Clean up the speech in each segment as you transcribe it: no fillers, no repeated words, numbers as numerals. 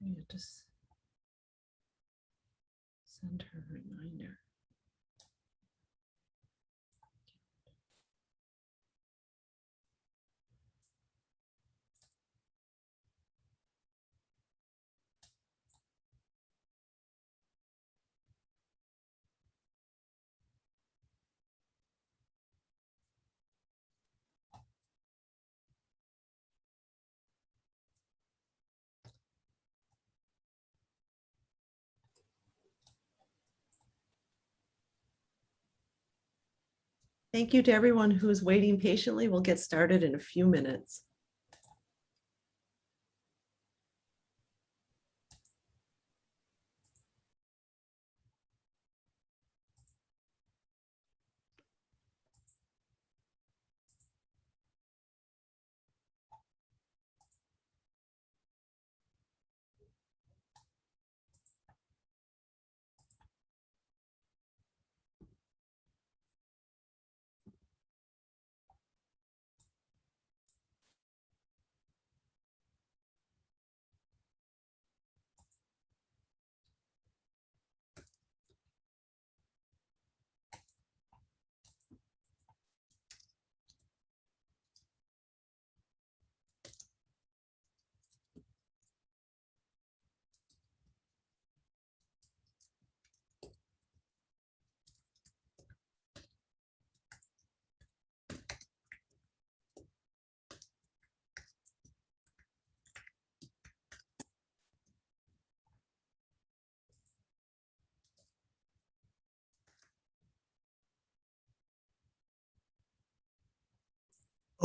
You just send her a reminder. Thank you to everyone who's waiting patiently. We'll get started in a few minutes.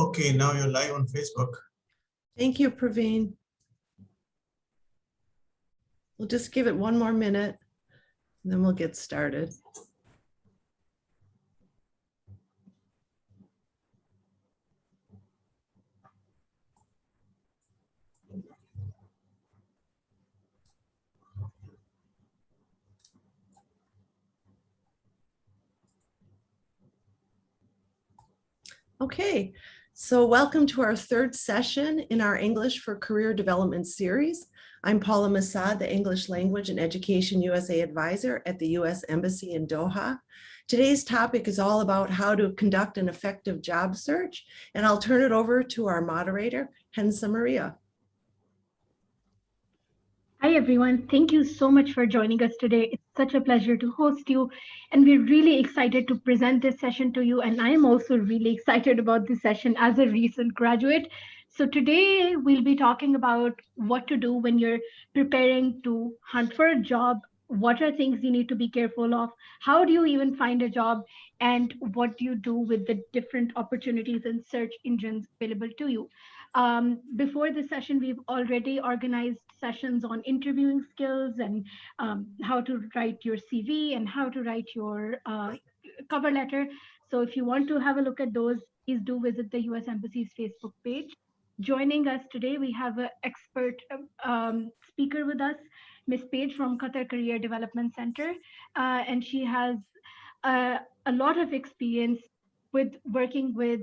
Okay, now you're live on Facebook. Thank you, Praveen. We'll just give it one more minute and then we'll get started. Okay, so welcome to our third session in our English for Career Development series. I'm Paula Masad, the English Language and Education USA Advisor at the U.S. Embassy in Doha. Today's topic is all about how to conduct an effective job search, and I'll turn it over to our moderator, Hensa Maria. Hi, everyone. Thank you so much for joining us today. It's such a pleasure to host you, and we're really excited to present this session to you. And I am also really excited about this session as a recent graduate. So today we'll be talking about what to do when you're preparing to hunt for a job. What are things you need to be careful of? How do you even find a job? And what do you do with the different opportunities and search engines available to you? Before this session, we've already organized sessions on interviewing skills and how to write your CV and how to write your cover letter. So if you want to have a look at those, please do visit the U.S. Embassy's Facebook page. Joining us today, we have an expert speaker with us, Ms. Paige from Qatar Career Development Center, and she has a lot of experience with working with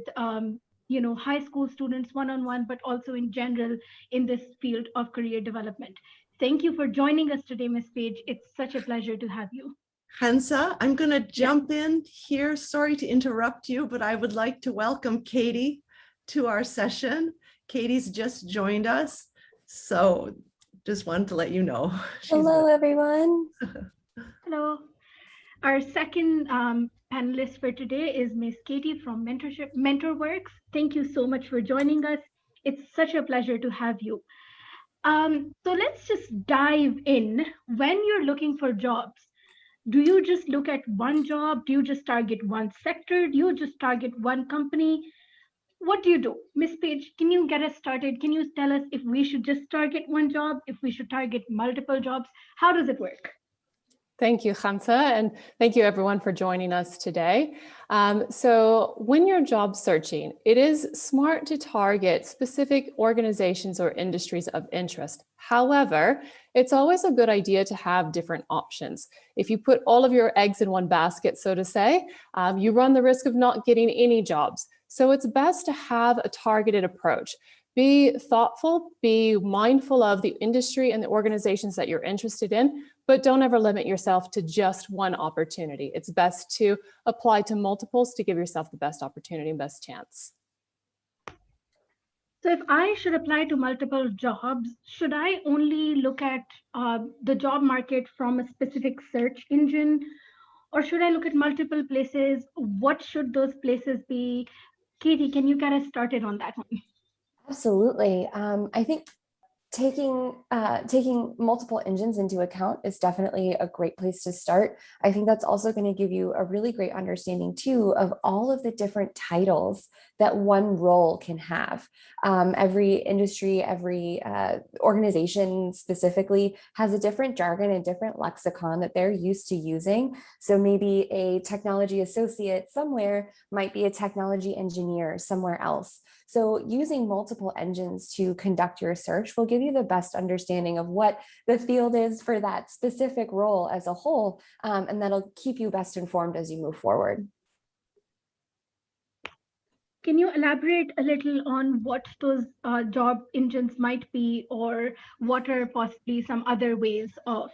high school students one-on-one, but also in general in this field of career development. Thank you for joining us today, Ms. Paige. It's such a pleasure to have you. Hensa, I'm going to jump in here. Sorry to interrupt you, but I would like to welcome Katie to our session. Katie's just joined us, so just wanted to let you know. Hello, everyone. Hello. Our second panelist for today is Ms. Katie from MentorWorks. Thank you so much for joining us. It's such a pleasure to have you. So let's just dive in. When you're looking for jobs, do you just look at one job? Do you just target one sector? Do you just target one company? What do you do? Ms. Paige, can you get us started? Can you tell us if we should just target one job, if we should target multiple jobs? How does it work? Thank you, Hamza, and thank you everyone for joining us today. So when you're job searching, it is smart to target specific organizations or industries of interest. However, it's always a good idea to have different options. If you put all of your eggs in one basket, so to say, you run the risk of not getting any jobs. So it's best to have a targeted approach. Be thoughtful, be mindful of the industry and the organizations that you're interested in, but don't ever limit yourself to just one opportunity. It's best to apply to multiples to give yourself the best opportunity and best chance. So if I should apply to multiple jobs, should I only look at the job market from a specific search engine, or should I look at multiple places? What should those places be? Katie, can you get us started on that one? Absolutely. I think taking multiple engines into account is definitely a great place to start. I think that's also going to give you a really great understanding too of all of the different titles that one role can have. Every industry, every organization specifically has a different jargon and different lexicon that they're used to using. So maybe a technology associate somewhere might be a technology engineer somewhere else. So using multiple engines to conduct your search will give you the best understanding of what the field is for that specific role as a whole, and that'll keep you best informed as you move forward. Can you elaborate a little on what those job engines might be, or what are possibly some other ways of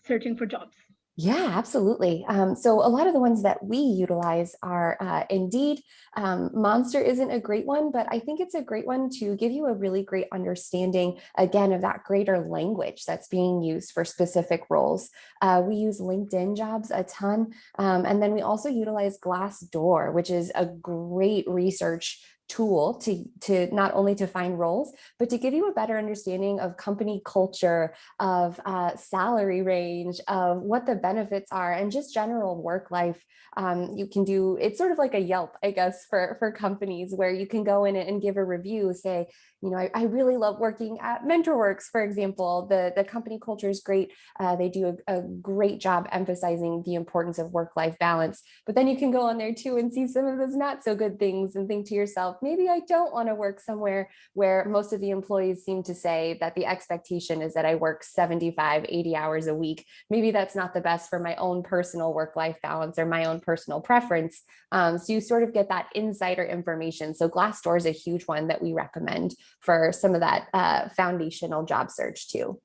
searching for jobs? Yeah, absolutely. So a lot of the ones that we utilize are Indeed. Monster isn't a great one, but I think it's a great one to give you a really great understanding, again, of that greater language that's being used for specific roles. We use LinkedIn Jobs a ton. And then we also utilize Glassdoor, which is a great research tool to not only to find roles, but to give you a better understanding of company culture, of salary range, of what the benefits are, and just general work life. You can do, it's sort of like a Yelp, I guess, for companies, where you can go in and give a review, say, you know, I really love working at MentorWorks, for example. The company culture is great. They do a great job emphasizing the importance of work-life balance. But then you can go on there too and see some of those not so good things and think to yourself, maybe I don't want to work somewhere where most of the employees seem to say that the expectation is that I work 75, 80 hours a week. Maybe that's not the best for my own personal work-life balance or my own personal preference. So you sort of get that insider information. So Glassdoor is a huge one that we recommend for some of that foundational job search too.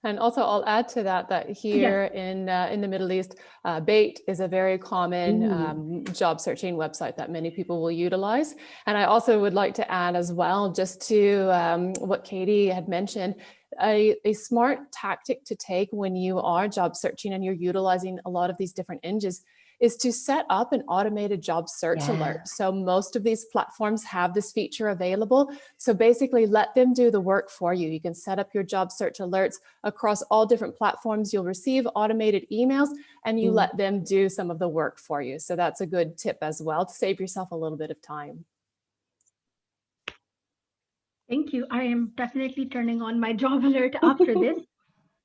And also, I'll add to that here in the Middle East, Bait is a very common job searching website that many people will utilize. And I also would like to add as well, just to what Katie had mentioned, a smart tactic to take when you are job searching and you're utilizing a lot of these different engines is to set up an automated job search alert. So most of these platforms have this feature available. So basically let them do the work for you. You can set up your job search alerts across all different platforms. You'll receive automated emails and you let them do some of the work for you. So that's a good tip as well to save yourself a little bit of time. Thank you. I am definitely turning on my job alert after this.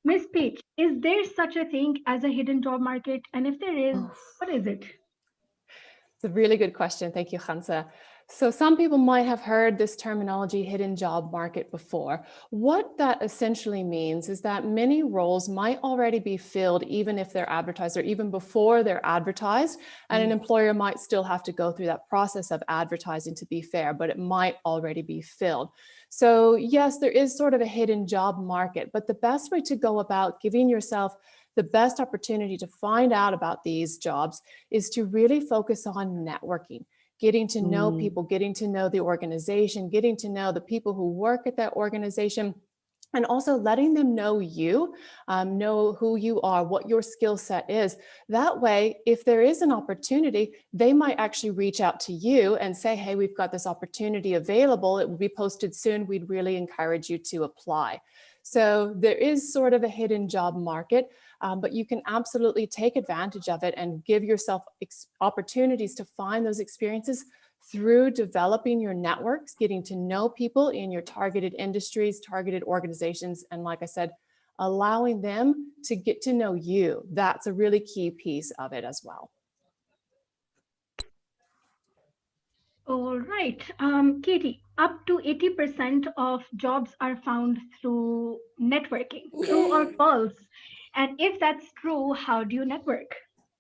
Ms. Page, is there such a thing as a hidden job market? And if there is, what is it? It's a really good question. Thank you, Khamsa. So some people might have heard this terminology, hidden job market, before. What that essentially means is that many roles might already be filled even if they're advertised or even before they're advertised, and an employer might still have to go through that process of advertising to be fair, but it might already be filled. So yes, there is sort of a hidden job market, but the best way to go about giving yourself the best opportunity to find out about these jobs is to really focus on networking, getting to know people, getting to know the organization, getting to know the people who work at that organization, and also letting them know you, know who you are, what your skill set is. That way, if there is an opportunity, they might actually reach out to you and say, hey, we've got this opportunity available. It will be posted soon. We'd really encourage you to apply. So there is sort of a hidden job market, but you can absolutely take advantage of it and give yourself opportunities to find those experiences through developing your networks, getting to know people in your targeted industries, targeted organizations, and like I said, allowing them to get to know you. That's a really key piece of it as well. All right, Katie, up to 80% of jobs are found through networking. True or false? And if that's true, how do you network?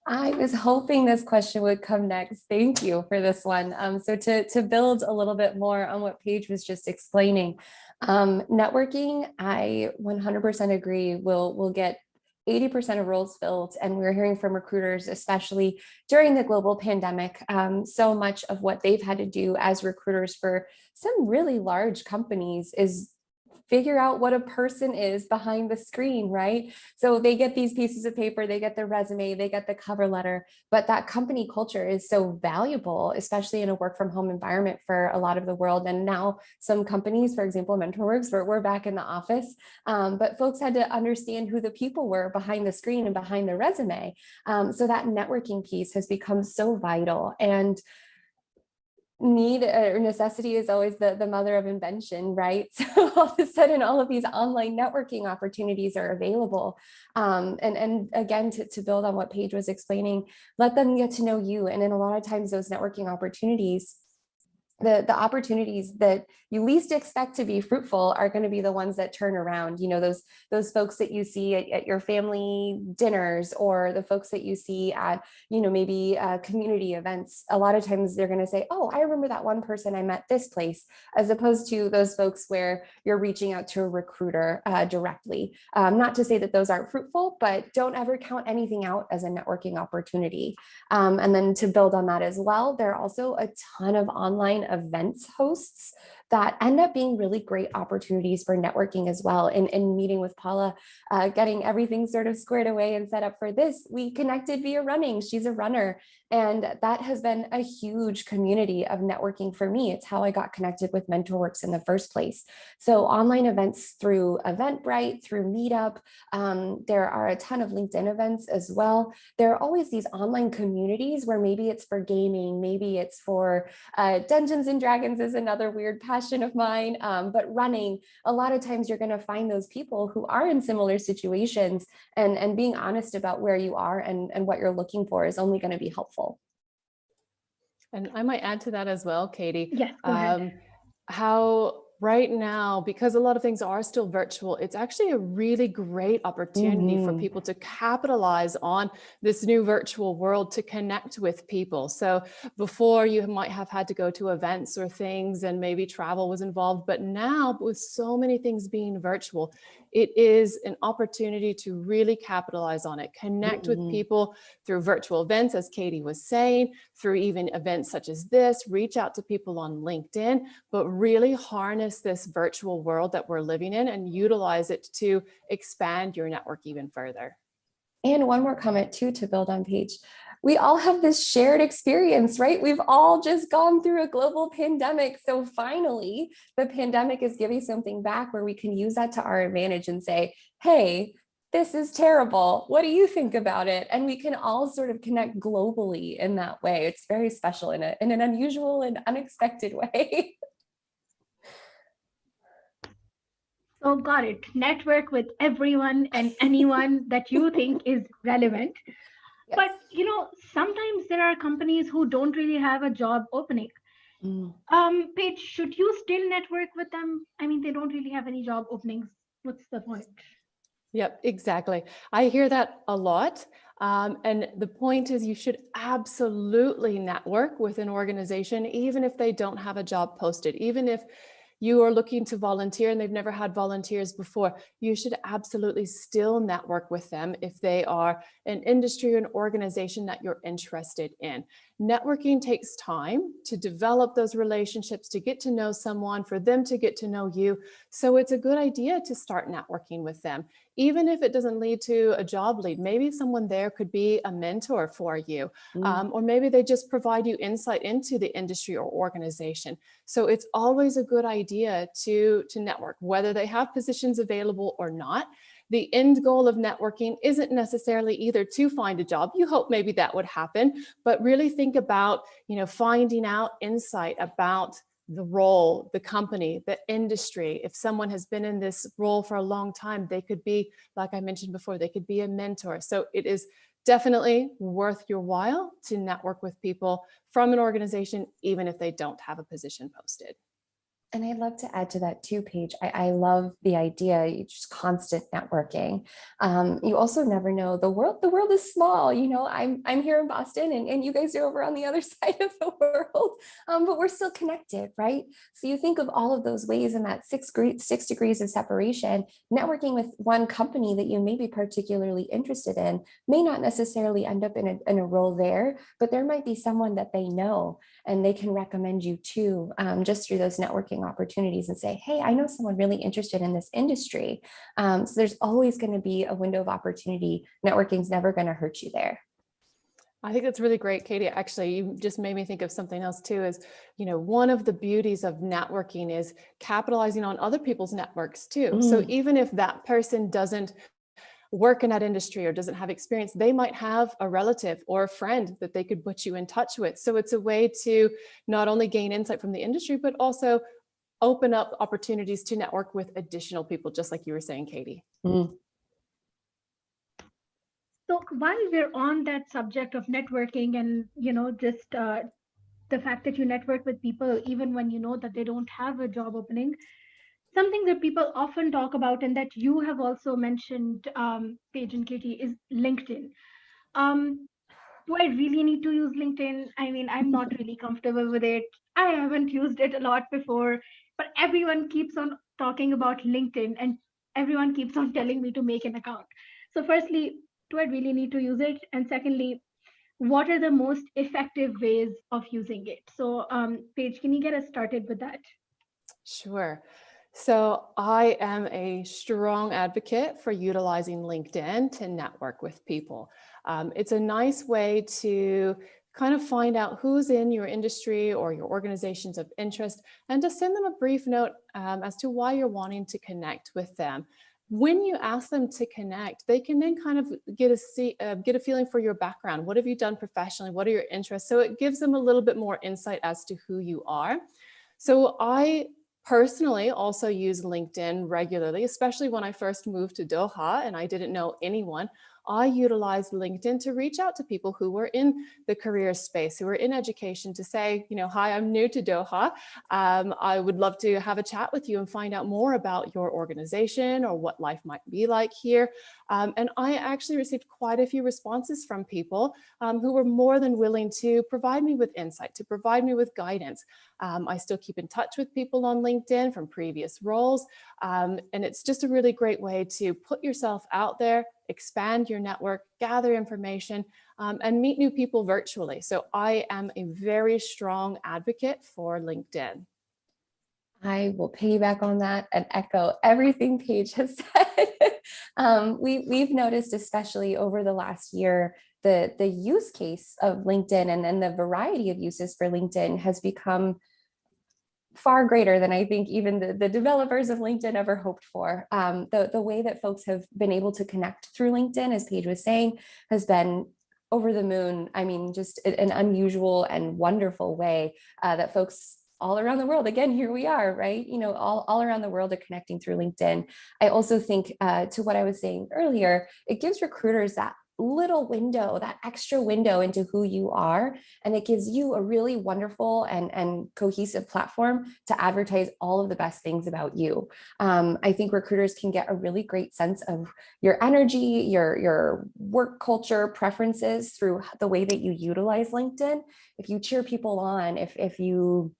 I was hoping this question would come next. Thank you for this one. So to build a little bit more on what Paige was just explaining, networking, I 100% agree, will get 80% of roles filled. And we're hearing from recruiters, especially during the global pandemic, so much of what they've had to do as recruiters for some really large companies is figure out what a person is behind the screen, right? So they get these pieces of paper, they get the resume, they get the cover letter, but that company culture is so valuable, especially in a work from home environment for a lot of the world. And now some companies, for example, MentorWorks, we're back in the office, but folks had to understand who the people were behind the screen and behind the resume. So that networking piece has become so vital. And need or necessity is always the mother of invention, right? So all of a sudden, all of these online networking opportunities are available. And again, to build on what Paige was explaining, let them get to know you. And then a lot of times those networking opportunities, the opportunities that you least expect to be fruitful are going to be the ones that turn around. You know, those folks that you see at your family dinners, or the folks that you see at, you know, maybe community events. A lot of times they're going to say, oh, I remember that one person I met this place, as opposed to those folks where you're reaching out to a recruiter directly. Not to say that those aren't fruitful, but don't ever count anything out as a networking opportunity. And then to build on that as well, there are also a ton of online events hosts that end up being really great opportunities for networking as well. In meeting with Paula, getting everything sort of squared away and set up for this, we connected via running. She's a runner. And that has been a huge community of networking for me. It's how I got connected with MentorWorks in the first place. So online events through Eventbrite, through Meetup, there are a ton of LinkedIn events as well. There are always these online communities where maybe it's for gaming, maybe it's for Dungeons and Dragons is another weird passion of mine, but running, a lot of times you're going to find those people who are in similar situations, and being honest about where you are and what you're looking for is only going to be helpful. And I might add to that as well, Katie. Yes, go ahead. How right now, because a lot of things are still virtual, it's actually a really great opportunity for people to capitalize on this new virtual world to connect with people. So before, you might have had to go to events or things and maybe travel was involved, but now with so many things being virtual, it is an opportunity to really capitalize on it, connect with people through virtual events, as Katie was saying, through even events such as this, reach out to people on LinkedIn, but really harness this virtual world that we're living in and utilize it to expand your network even further. And one more comment too, to build on Paige. We all have this shared experience, right? We've all just gone through a global pandemic. So finally, the pandemic is giving something back where we can use that to our advantage and say, hey, this is terrible. What do you think about it? And we can all sort of connect globally in that way. It's very special in an unusual and unexpected way. So got it. Network with everyone and anyone that you think is relevant. Yes. But, you know, sometimes there are companies who don't really have a job opening. Paige, should you still network with them? I mean, they don't really have any job openings. What's the point? Yep, exactly. I hear that a lot. And the point is, you should absolutely network with an organization, even if they don't have a job posted, even if you are looking to volunteer and they've never had volunteers before, you should absolutely still network with them if they are an industry or an organization that you're interested in. Networking takes time to develop those relationships, to get to know someone, for them to get to know you. So it's a good idea to start networking with them, even if it doesn't lead to a job lead. Maybe someone there could be a mentor for you, or maybe they just provide you insight into the industry or organization. So it's always a good idea to network, whether they have positions available or not. The end goal of networking isn't necessarily either to find a job. You hope maybe that would happen, but really think about, you know, finding out insight about the role, the company, the industry. If someone has been in this role for a long time, they could be, like I mentioned before, they could be a mentor. So it is definitely worth your while to network with people from an organization, even if they don't have a position posted. And I'd love to add to that too, Paige. I love the idea, just constant networking. You also never know, the world is small. You know, I'm here in Boston and you guys are over on the other side of the world, but we're still connected, right? So you think of all of those ways in that 6 degrees of separation. Networking with one company that you may be particularly interested in may not necessarily end up in a role there, but there might be someone that they know and they can recommend you to, just through those networking opportunities and say, hey, I know someone really interested in this industry. So there's always going to be a window of opportunity. Networking's never going to hurt you there. I think that's really great, Katie. Actually, you just made me think of something else too, is, you know, one of the beauties of networking is capitalizing on other people's networks too. So even if that person doesn't work in that industry or doesn't have experience, they might have a relative or a friend that they could put you in touch with. So it's a way to not only gain insight from the industry, but also open up opportunities to network with additional people, just like you were saying, Katie. So while we're on that subject of networking and, you know, just the fact that you network with people, even when you know that they don't have a job opening, something that people often talk about and that you have also mentioned, Paige and Katie, is LinkedIn. Do I really need to use LinkedIn? I mean, I'm not really comfortable with it. I haven't used it a lot before, but everyone keeps on talking about LinkedIn and everyone keeps on telling me to make an account. So, firstly, do I really need to use it? And secondly, what are the most effective ways of using it? So, Paige, can you get us started with that? Sure. So I am a strong advocate for utilizing LinkedIn to network with people. It's a nice way to kind of find out who's in your industry or your organizations of interest and to send them a brief note as to why you're wanting to connect with them. When you ask them to connect, they can then kind of get a feeling for your background. What have you done professionally? What are your interests? So it gives them a little bit more insight as to who you are. So I personally also use LinkedIn regularly, especially when I first moved to Doha and I didn't know anyone. I utilized LinkedIn to reach out to people who were in the career space, who were in education, to say, you know, hi, I'm new to Doha. I would love to have a chat with you and find out more about your organization or what life might be like here. And I actually received quite a few responses from people who were more than willing to provide me with insight, to provide me with guidance. I still keep in touch with people on LinkedIn from previous roles. And it's just a really great way to put yourself out there, expand your network, gather information, and meet new people virtually. So I am a very strong advocate for LinkedIn. I will piggyback on that and echo everything Paige has said. We've noticed, especially over the last year, the use case of LinkedIn and the variety of uses for LinkedIn has become far greater than I think even the developers of LinkedIn ever hoped for. The way that folks have been able to connect through LinkedIn, as Paige was saying, has been over the moon. I mean, just an unusual and wonderful way that folks all around the world, again, here we are, right? You know, all around the world are connecting through LinkedIn. I also think to what I was saying earlier, it gives recruiters that little window, that extra window into who you are. And it gives you a really wonderful and cohesive platform to advertise all of the best things about you. I think recruiters can get a really great sense of your energy, your work culture, preferences through the way that you utilize LinkedIn. If you cheer people on, if you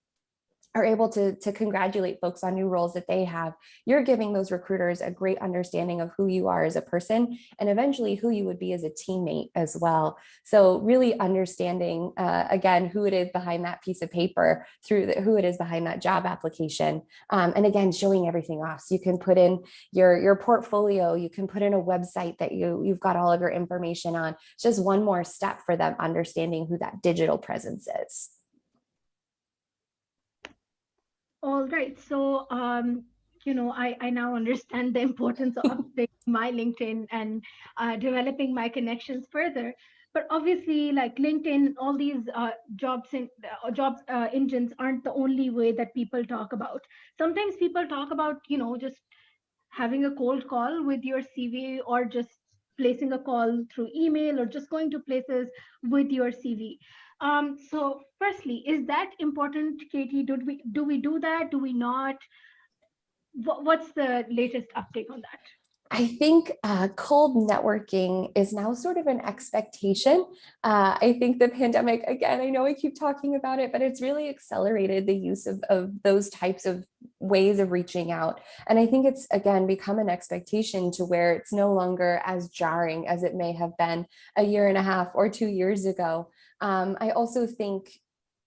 are able to congratulate folks on new roles that they have, you're giving those recruiters a great understanding of who you are as a person and eventually who you would be as a teammate as well. So really understanding, again, who it is behind that piece of paper through who it is behind that job application. And again, showing everything off. So you can put in your portfolio, you can put in a website that you've got all of your information on. It's just one more step for them understanding who that digital presence is. All right. So, you know, I now understand the importance of updating my LinkedIn and developing my connections further. But obviously, like LinkedIn, all these job engines aren't the only way that people talk about. Sometimes people talk about, you know, just having a cold call with your CV or just placing a call through email or just going to places with your CV. So firstly, is that important, Katie? Do we do that? Do we not? What's the latest update on that? I think cold networking is now sort of an expectation. I think the pandemic, again, I know I keep talking about it, but it's really accelerated the use of those types of ways of reaching out. And I think it's, again, become an expectation to where it's no longer as jarring as it may have been a year and a half or 2 years ago. I also think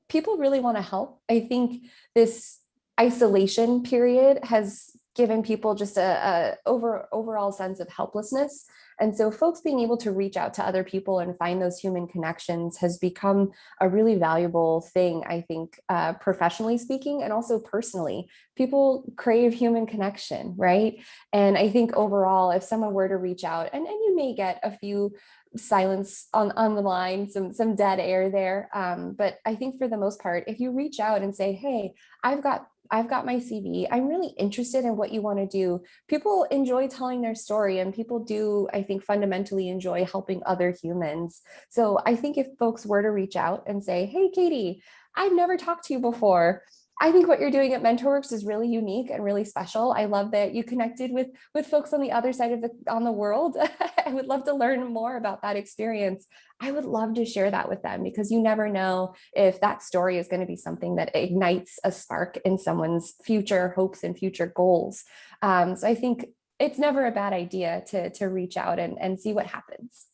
people really want to help. I think this isolation period has given people just a overall sense of helplessness. And so folks being able to reach out to other people and find those human connections has become a really valuable thing, I think, professionally speaking, and also personally. People crave human connection, right? And I think overall, if someone were to reach out, and you may get a few silence on the line, some dead air there. But I think for the most part, if you reach out and say, hey, I've got my CV. I'm really interested in what you want to do. People enjoy telling their story, and people do, I think, fundamentally enjoy helping other humans. So I think if folks were to reach out and say, hey, Katie, I've never talked to you before. I think what you're doing at MentorWorks is really unique and really special. I love that you connected with folks on the other side of the world. I would love to learn more about that experience. I would love to share that with them, because you never know if that story is going to be something that ignites a spark in someone's future hopes and future goals. So I think it's never a bad idea to reach out and see what happens.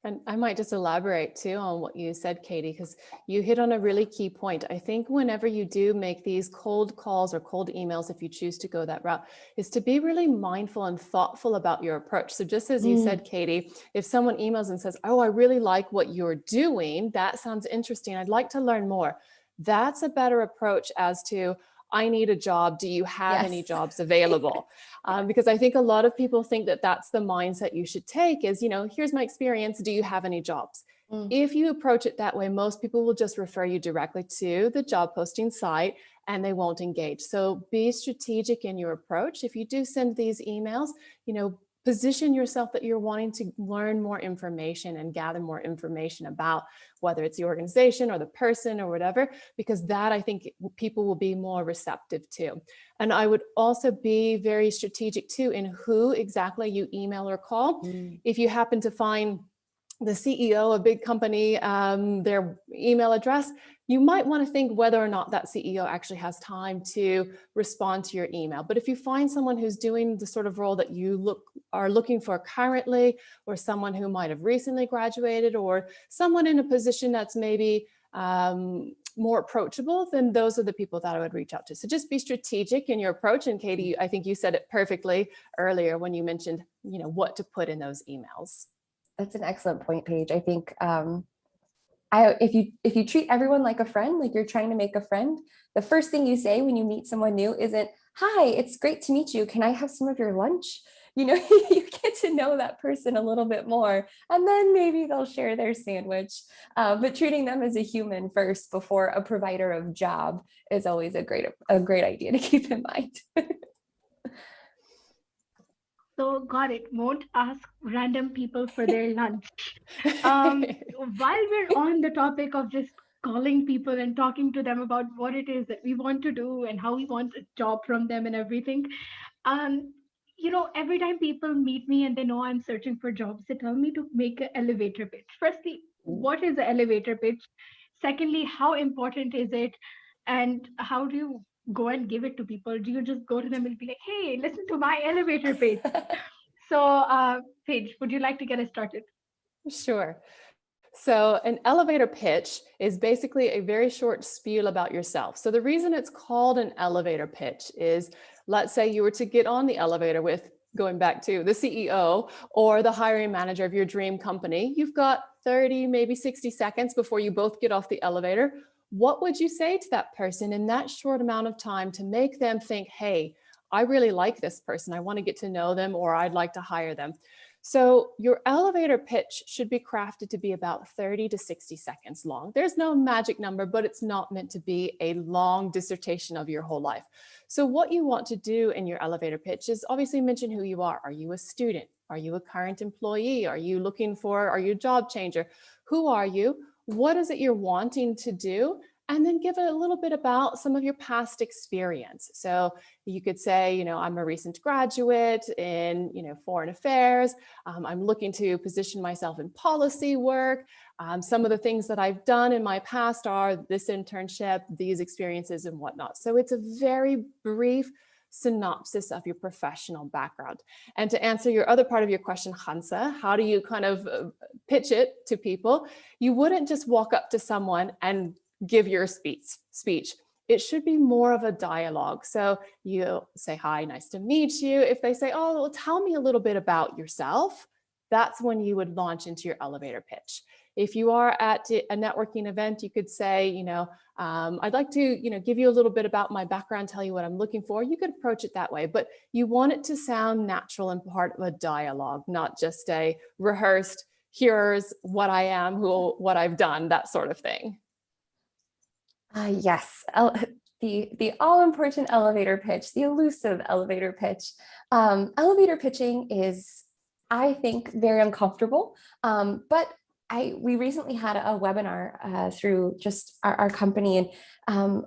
And I might just elaborate too on what you said, Katie, because you hit on a really key point. I think whenever you do make these cold calls or cold emails, if you choose to go that route, is to be really mindful and thoughtful about your approach. So just as you said, Katie, if someone emails and says, oh, I really like what you're doing, that sounds interesting, I'd like to learn more. That's a better approach as to, I need a job. Do you have any jobs available? Because I think a lot of people think that that's the mindset you should take is, here's my experience. Do you have any jobs? If you approach it that way, most people will just refer you directly to the job posting site and they won't engage. So be strategic in your approach. If you do send these emails, position yourself that you're wanting to learn more information and gather more information about whether it's the organization or the person or whatever, because that I think people will be more receptive to. And I would also be very strategic too in who exactly you email or call. If you happen to find the CEO of a big company, their email address, you might want to think whether or not that CEO actually has time to respond to your email. But if you find someone who's doing the sort of role that you are looking for currently, or someone who might have recently graduated, or someone in a position that's maybe more approachable, then those are the people that I would reach out to. So just be strategic in your approach. And Katie, I think you said it perfectly earlier when you mentioned, what to put in those emails. That's an excellent point, Paige. I think if you treat everyone like a friend, like you're trying to make a friend, the first thing you say when you meet someone new isn't, hi, it's great to meet you. Can I have some of your lunch? You get to know that person a little bit more, and then maybe they'll share their sandwich. But treating them as a human first before a provider of job is always a great idea to keep in mind. So got it. Won't ask random people for their lunch. While we're on the topic of just calling people and talking to them about what it is that we want to do and how we want a job from them and everything, every time people meet me and they know I'm searching for jobs, they tell me to make an elevator pitch. Firstly, what is the elevator pitch? Secondly, how important is it? And how do you go and give it to people? Do you just go to them and be like, hey, listen to my elevator pitch? So, Paige, would you like to get us started? Sure. So an elevator pitch is basically a very short spiel about yourself. So the reason it's called an elevator pitch is, let's say you were to get on the elevator with, going back to the CEO or the hiring manager of your dream company. You've got 30, maybe 60 seconds before you both get off the elevator. What would you say to that person in that short amount of time to make them think, hey, I really like this person. I want to get to know them, or I'd like to hire them. So your elevator pitch should be crafted to be about 30 to 60 seconds long. There's no magic number, but it's not meant to be a long dissertation of your whole life. So what you want to do in your elevator pitch is obviously mention who you are. Are you a student? Are you a current employee? Are you a job changer? Who are you? what is it you're wanting to do, and then give it a little bit about some of your past experience. So you could say, I'm a recent graduate in, foreign affairs. I'm looking to position myself in policy work. Some of the things that I've done in my past are this internship, these experiences, and whatnot. So it's a very brief synopsis of your professional background. And to answer your other part of your question, Hansa, how do you kind of pitch it to people? You wouldn't just walk up to someone and give your speech. It should be more of a dialogue. So you say, hi, nice to meet you. If they say, oh, well, tell me a little bit about yourself, that's when you would launch into your elevator pitch. If you are at a networking event, you could say, I'd like to, give you a little bit about my background, tell you what I'm looking for. You could approach it that way, but you want it to sound natural and part of a dialogue, not just a rehearsed, here's what I am, what I've done, that sort of thing. Yes, the all-important elevator pitch, the elusive elevator pitch. Elevator pitching is, I think, very uncomfortable, but we recently had a webinar through just our company, and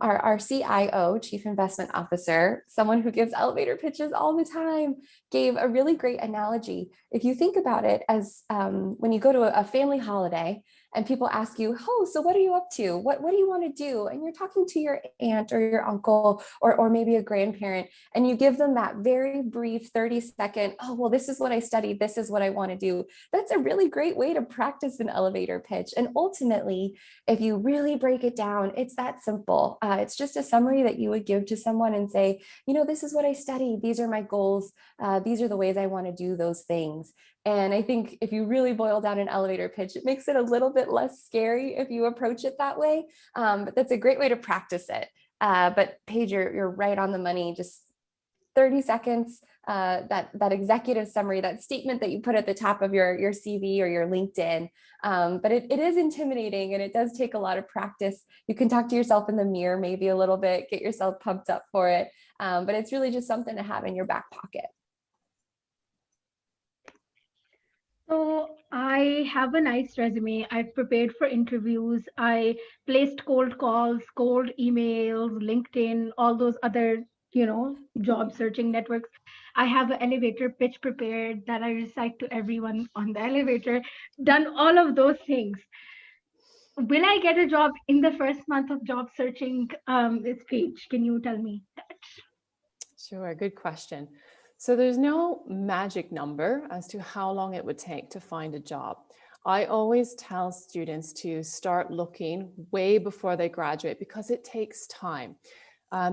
our CIO, Chief Investment Officer, someone who gives elevator pitches all the time, gave a really great analogy. If you think about it as when you go to a family holiday and people ask you, oh, so what are you up to? What do you want to do? And you're talking to your aunt or your uncle or maybe a grandparent, and you give them that very brief 30-second, oh, well, this is what I studied. This is what I want to do. That's a really great way to practice an elevator pitch. And ultimately, if you really break it down, it's that simple. It's just a summary that you would give to someone and say, this is what I studied. These are my goals. These are the ways I want to do those things. And I think if you really boil down an elevator pitch, it makes it a little bit less scary if you approach it that way. But that's a great way to practice it. But Paige, you're right on the money. Just 30 seconds, that executive summary, that statement that you put at the top of your CV or your LinkedIn. But it is intimidating, and it does take a lot of practice. You can talk to yourself in the mirror maybe a little bit, get yourself pumped up for it. But it's really just something to have in your back pocket. So I have a nice resume. I've prepared for interviews. I placed cold calls, cold emails, LinkedIn, all those other, job searching networks. I have an elevator pitch prepared that I recite to everyone on the elevator, done all of those things. Will I get a job in the first month of job searching? This Paige, can you tell me that? Sure, good question. So there's no magic number as to how long it would take to find a job. I always tell students to start looking way before they graduate because it takes time.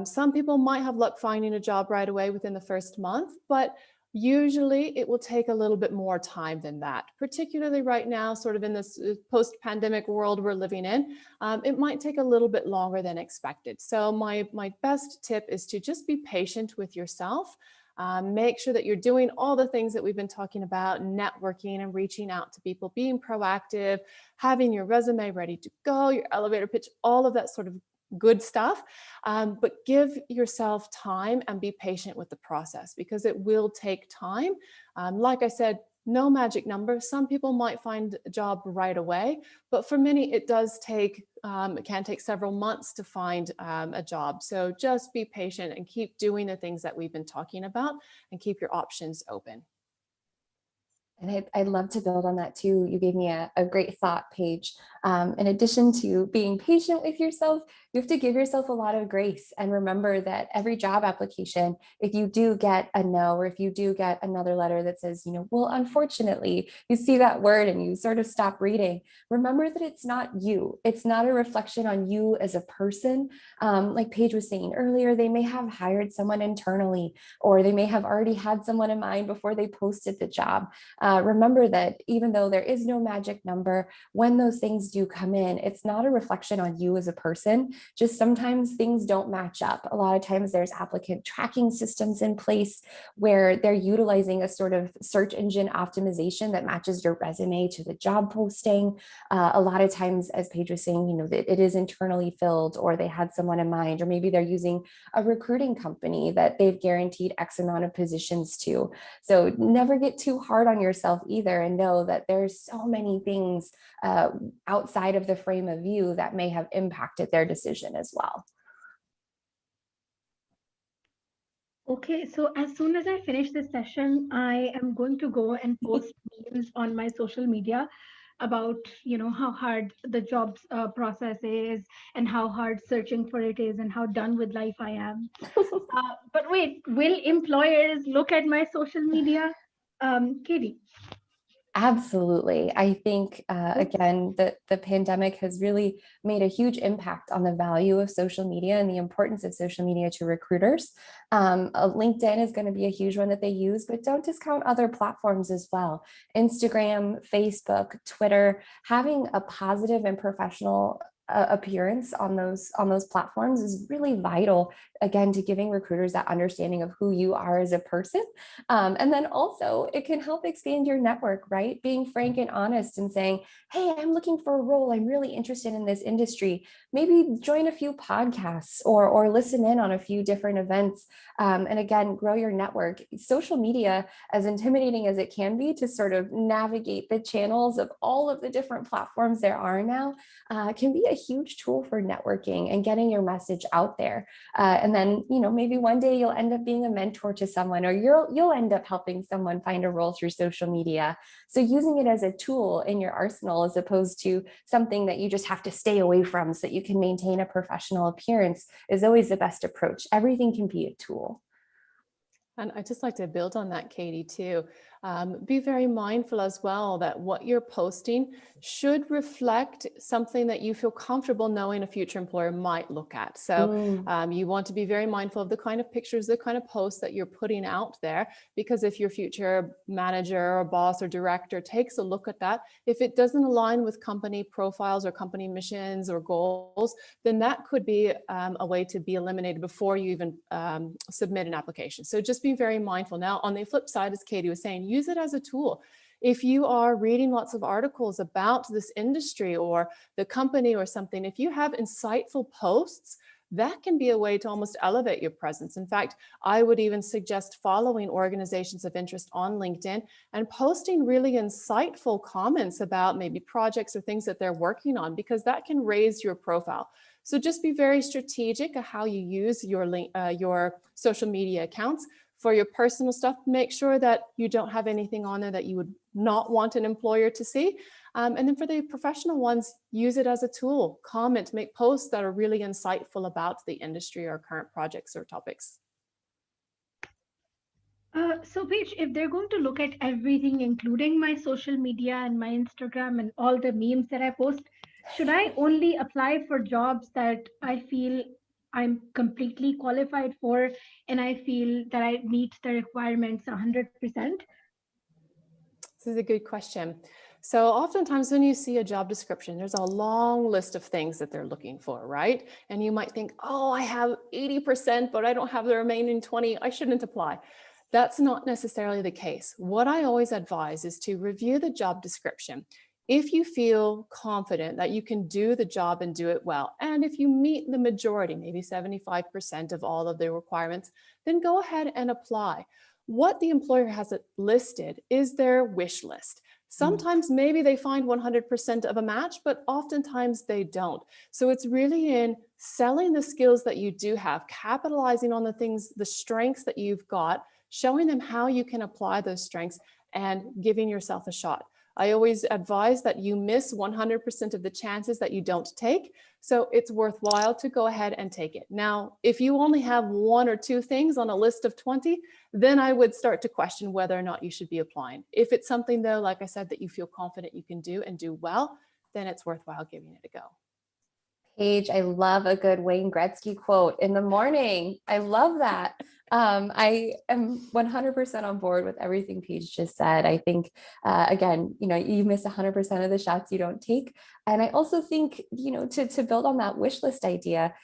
Some people might have luck finding a job right away within the first month, but usually it will take a little bit more time than that, particularly right now, sort of in this post-pandemic world we're living in. It might take a little bit longer than expected. So my best tip is to just be patient with yourself. Make sure that you're doing all the things that we've been talking about, networking and reaching out to people, being proactive, having your resume ready to go, your elevator pitch, all of that sort of good stuff. But give yourself time and be patient with the process because it will take time. Like I said, no magic number. Some people might find a job right away, but for many, it does take, it can take several months to find a job. So just be patient and keep doing the things that we've been talking about and keep your options open. And I'd love to build on that too. You gave me a great thought, Paige. In addition to being patient with yourself, you have to give yourself a lot of grace and remember that every job application, if you do get a no, or if you do get another letter that says, well, unfortunately, you see that word and you sort of stop reading, remember that it's not you. It's not a reflection on you as a person. Like Paige was saying earlier, they may have hired someone internally, or they may have already had someone in mind before they posted the job. Remember that even though there is no magic number, when those things do come in, it's not a reflection on you as a person. Just sometimes things don't match up. A lot of times there's applicant tracking systems in place where they're utilizing a sort of search engine optimization that matches your resume to the job posting. A lot of times, as Paige was saying, it is internally filled, or they had someone in mind, or maybe they're using a recruiting company that they've guaranteed X amount of positions to. So never get too hard on yourself yourself either, and know that there's so many things outside of the frame of view that may have impacted their decision as well. Okay, so as soon as I finish this session, I am going to go and post memes on my social media about, how hard the jobs process is and how hard searching for it is and how done with life I am. But wait, will employers look at my social media? Katie. Absolutely. I think, again, the pandemic has really made a huge impact on the value of social media and the importance of social media to recruiters. LinkedIn is going to be a huge one that they use, but don't discount other platforms as well. Instagram, Facebook, Twitter, having a positive and professional appearance on those platforms is really vital, again, to giving recruiters that understanding of who you are as a person. And then also it can help expand your network, right? Being frank and honest and saying, hey, I'm looking for a role. I'm really interested in this industry. Maybe join a few podcasts or listen in on a few different events. And again, grow your network. Social media, as intimidating as it can be to sort of navigate the channels of all of the different platforms there are now, can be a huge tool for networking and getting your message out there. And then, maybe one day you'll end up being a mentor to someone, or you'll end up helping someone find a role through social media. So using it as a tool in your arsenal, as opposed to something that you just have to stay away from so that you can maintain a professional appearance, is always the best approach. Everything can be a tool. And I'd just like to build on that, Katie, too. Be very mindful as well that what you're posting should reflect something that you feel comfortable knowing a future employer might look at. So you want to be very mindful of the kind of pictures, the kind of posts that you're putting out there, because if your future manager or boss or director takes a look at that, if it doesn't align with company profiles or company missions or goals, then that could be a way to be eliminated before you even submit an application. So just be very mindful. Now, on the flip side, as Katie was saying, use it as a tool. If you are reading lots of articles about this industry or the company or something, if you have insightful posts, that can be a way to almost elevate your presence. In fact, I would even suggest following organizations of interest on LinkedIn and posting really insightful comments about maybe projects or things that they're working on, because that can raise your profile. So just be very strategic of how you use your social media accounts. For your personal stuff, make sure that you don't have anything on there that you would not want an employer to see. And then for the professional ones, use it as a tool. Comment, make posts that are really insightful about the industry or current projects or topics. So Paige, if they're going to look at everything, including my social media and my Instagram and all the memes that I post, should I only apply for jobs that I feel I'm completely qualified for and I feel that I meet the requirements 100%? This is a good question. So oftentimes when you see a job description, there's a long list of things that they're looking for, right? And you might think, oh, I have 80%, but I don't have the remaining 20. I shouldn't apply. That's not necessarily the case. What I always advise is to review the job description. If you feel confident that you can do the job and do it well, and if you meet the majority, maybe 75% of all of the requirements, then go ahead and apply. What the employer has listed is their wish list. Sometimes maybe they find 100% of a match, but oftentimes they don't. So it's really in selling the skills that you do have, capitalizing on the things, the strengths that you've got, showing them how you can apply those strengths and giving yourself a shot. I always advise that you miss 100% of the chances that you don't take. So it's worthwhile to go ahead and take it. Now, if you only have one or two things on a list of 20, then I would start to question whether or not you should be applying. If it's something though, like I said, that you feel confident you can do and do well, then it's worthwhile giving it a go. Paige, I love a good Wayne Gretzky quote in the morning. I love that. I am 100% on board with everything Paige just said. I think, again, you miss 100% of the shots you don't take. And I also think, to build on that wish list idea,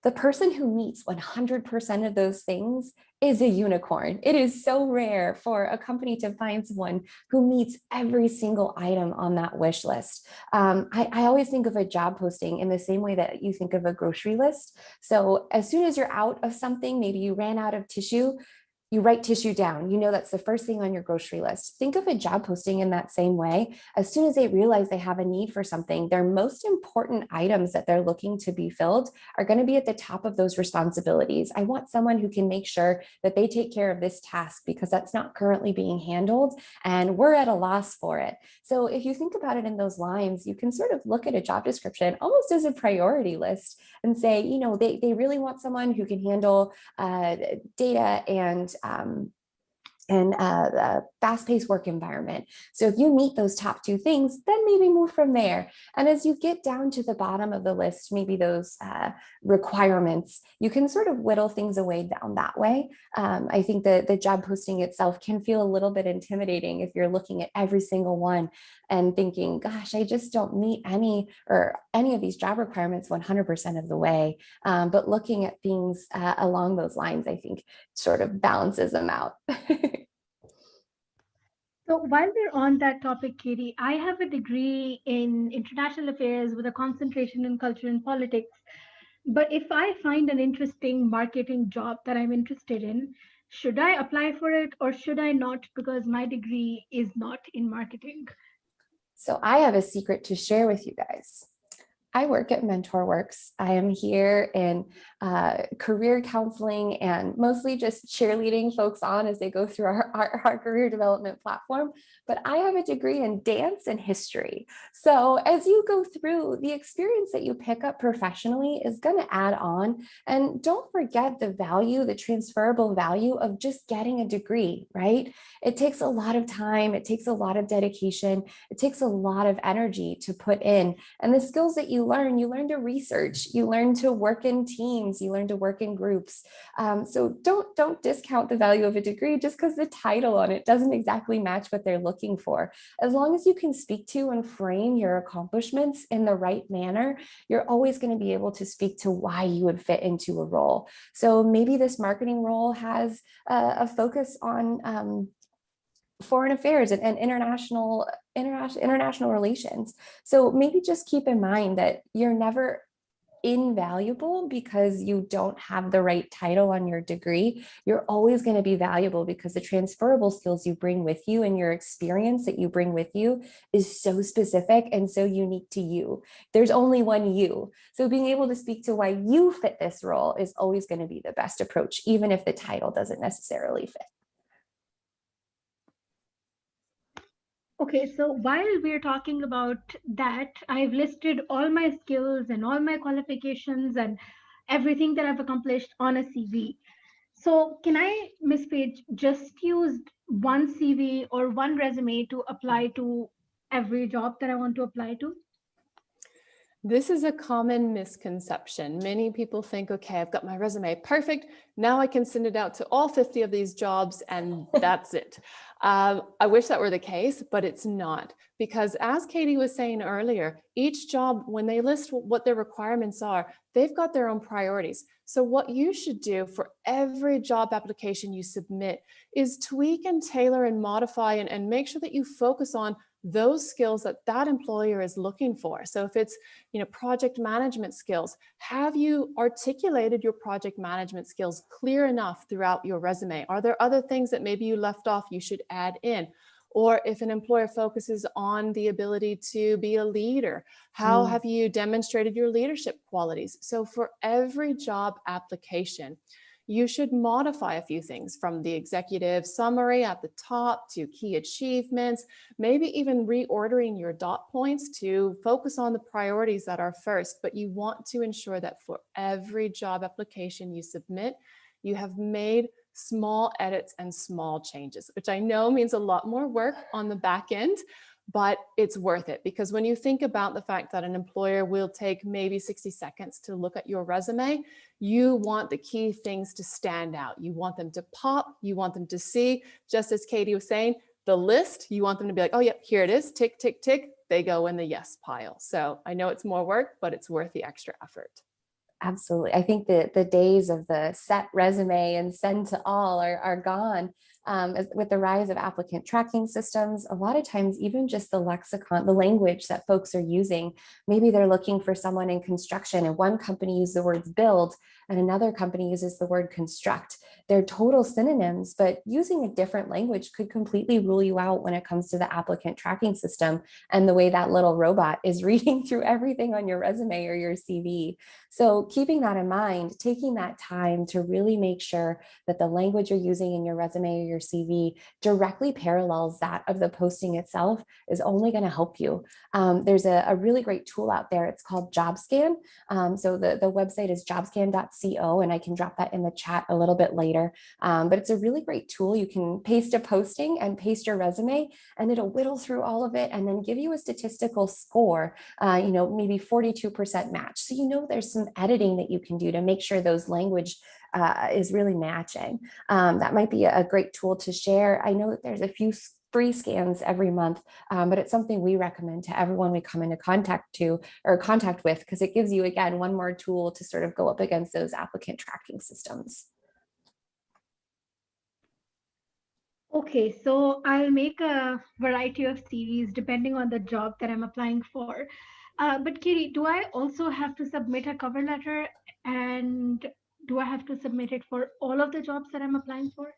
the person who meets 100% of those things is a unicorn. It is so rare for a company to find someone who meets every single item on that wish list. I always think of a job posting in the same way that you think of a grocery list. So as soon as you're out of something, maybe you ran out of tissue, You write tissue down. You know that's the first thing on your grocery list. Think of a job posting in that same way. As soon as they realize they have a need for something, their most important items that they're looking to be filled are going to be at the top of those responsibilities. I want someone who can make sure that they take care of this task because that's not currently being handled and we're at a loss for it. So if you think about it in those lines, you can sort of look at a job description almost as a priority list and say, you know, they really want someone who can handle data and a fast-paced work environment. So if you meet those top two things, then maybe move from there. And as you get down to the bottom of the list, maybe those requirements, you can sort of whittle things away down that way. I think that the job posting itself can feel a little bit intimidating if you're looking at every single one and thinking, gosh, I just don't meet any of these job requirements 100% of the way. But looking at things along those lines, I think sort of balances them out. So while we're on that topic, Katie, I have a degree in international affairs with a concentration in culture and politics. But if I find an interesting marketing job that I'm interested in, should I apply for it or should I not because my degree is not in marketing? So I have a secret to share with you guys. I work at MentorWorks. I am here in career counseling and mostly just cheerleading folks on as they go through our career development platform. But I have a degree in dance and history. So as you go through, the experience that you pick up professionally is going to add on. And don't forget the value, the transferable value of just getting a degree, right? It takes a lot of time. It takes a lot of dedication. It takes a lot of energy to put in. And the skills that you learn to research, you learn to work in teams, you learn to work in groups. So don't discount the value of a degree just because the title on it doesn't exactly match what they're looking for. As long as you can speak to and frame your accomplishments in the right manner, you're always going to be able to speak to why you would fit into a role. So maybe this marketing role has a focus on foreign affairs and international relations. So maybe just keep in mind that you're never invaluable because you don't have the right title on your degree. You're always going to be valuable because the transferable skills you bring with you and your experience that you bring with you is so specific and so unique to you. There's only one you. So being able to speak to why you fit this role is always going to be the best approach, even if the title doesn't necessarily fit. Okay, so while we're talking about that, I've listed all my skills and all my qualifications and everything that I've accomplished on a CV. So can I, Ms. Page, just use one CV or one resume to apply to every job that I want to apply to? This is a common misconception. Many people think, okay, I've got my resume perfect. Now I can send it out to all 50 of these jobs and that's it. I wish that were the case, but it's not. Because as Katie was saying earlier, each job, when they list what their requirements are, they've got their own priorities. So what you should do for every job application you submit is tweak and tailor and modify and make sure that you focus on those skills that that employer is looking for. So if it's, project management skills, have you articulated your project management skills clear enough throughout your resume? Are there other things that maybe you left off you should add in? Or if an employer focuses on the ability to be a leader, how have you demonstrated your leadership qualities? So for every job application, you should modify a few things from the executive summary at the top to key achievements, maybe even reordering your dot points to focus on the priorities that are first. But you want to ensure that for every job application you submit, you have made small edits and small changes, which I know means a lot more work on the back end, but it's worth it because when you think about the fact that an employer will take maybe 60 seconds to look at your resume, you want the key things to stand out. You want them to pop, you want them to see, just as Katie was saying, the list, you want them to be like, oh yeah, here it is, tick, tick, tick, they go in the yes pile. So I know it's more work, but it's worth the extra effort. Absolutely. I think that the days of the set resume and send to all are gone. With the rise of applicant tracking systems, a lot of times even just the lexicon, the language that folks are using, maybe they're looking for someone in construction and one company uses the words build and another company uses the word construct. They're total synonyms, but using a different language could completely rule you out when it comes to the applicant tracking system and the way that little robot is reading through everything on your resume or your CV. So keeping that in mind, taking that time to really make sure that the language you're using in your resume or your CV directly parallels that of the posting itself is only going to help you. There's a really great tool out there. It's called JobScan. So the website is jobscan.co, and I can drop that in the chat a little bit later. But it's a really great tool. You can paste a posting and paste your resume, and it'll whittle through all of it and then give you a statistical score, maybe 42% match. So there's some editing that you can do to make sure those language is really matching. That might be a great tool to share. I know that there's a few free scans every month, but it's something we recommend to everyone we come into contact with, because it gives you, again, one more tool to sort of go up against those applicant tracking systems. Okay, so I'll make a variety of CVs depending on the job that I'm applying for. But Katie, do I also have to submit a cover letter, and do I have to submit it for all of the jobs that I'm applying for?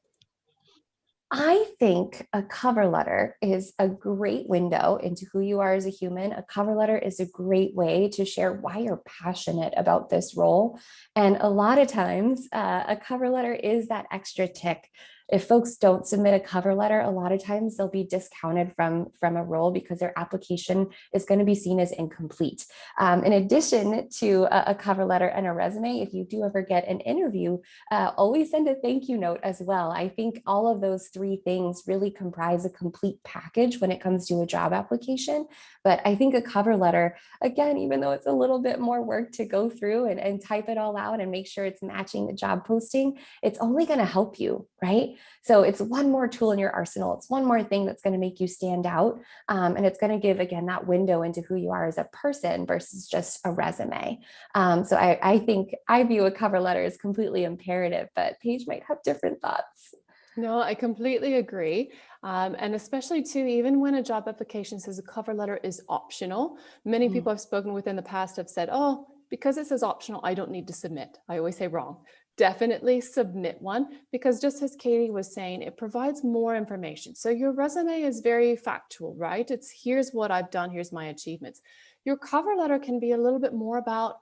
I think a cover letter is a great window into who you are as a human. A cover letter is a great way to share why you're passionate about this role. And a lot of times, a cover letter is that extra tick. If folks don't submit a cover letter, a lot of times they'll be discounted from a role because their application is going to be seen as incomplete. In addition to a cover letter and a resume, if you do ever get an interview, always send a thank you note as well. I think all of those three things really comprise a complete package when it comes to a job application. But I think a cover letter, again, even though it's a little bit more work to go through and type it all out and make sure it's matching the job posting, it's only going to help you, right? So it's one more tool in your arsenal. It's one more thing that's going to make you stand out. And it's going to give, again, that window into who you are as a person versus just a resume. So I think I view a cover letter as completely imperative, but Paige might have different thoughts. No, I completely agree. And especially too, even when a job application says a cover letter is optional, many people I've spoken with in the past have said, oh, because it says optional, I don't need to submit. I always say wrong. Definitely submit one, because just as Katie was saying, it provides more information. So your resume is very factual, right? It's here's what I've done, here's my achievements. Your cover letter can be a little bit more about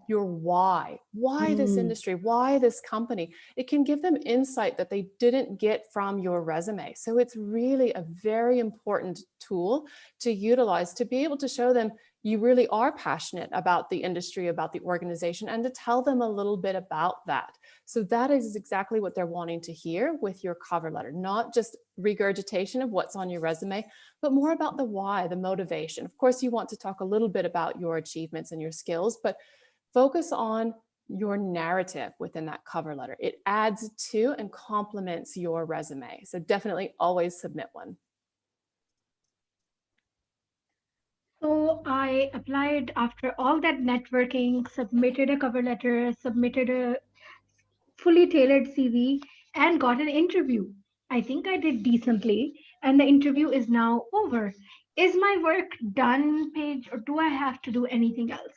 your why this industry, why this company. It can give them insight that they didn't get from your resume. So it's really a very important tool to utilize to be able to show them you really are passionate about the industry, about the organization, and to tell them a little bit about that. So that is exactly what they're wanting to hear with your cover letter, not just regurgitation of what's on your resume, but more about the why, the motivation. Of course, you want to talk a little bit about your achievements and your skills, but focus on your narrative within that cover letter. It adds to and complements your resume. So definitely always submit one. So I applied after all that networking, submitted a cover letter, submitted a fully tailored CV, and got an interview. I think I did decently, and the interview is now over. Is my work done, Paige, or do I have to do anything else?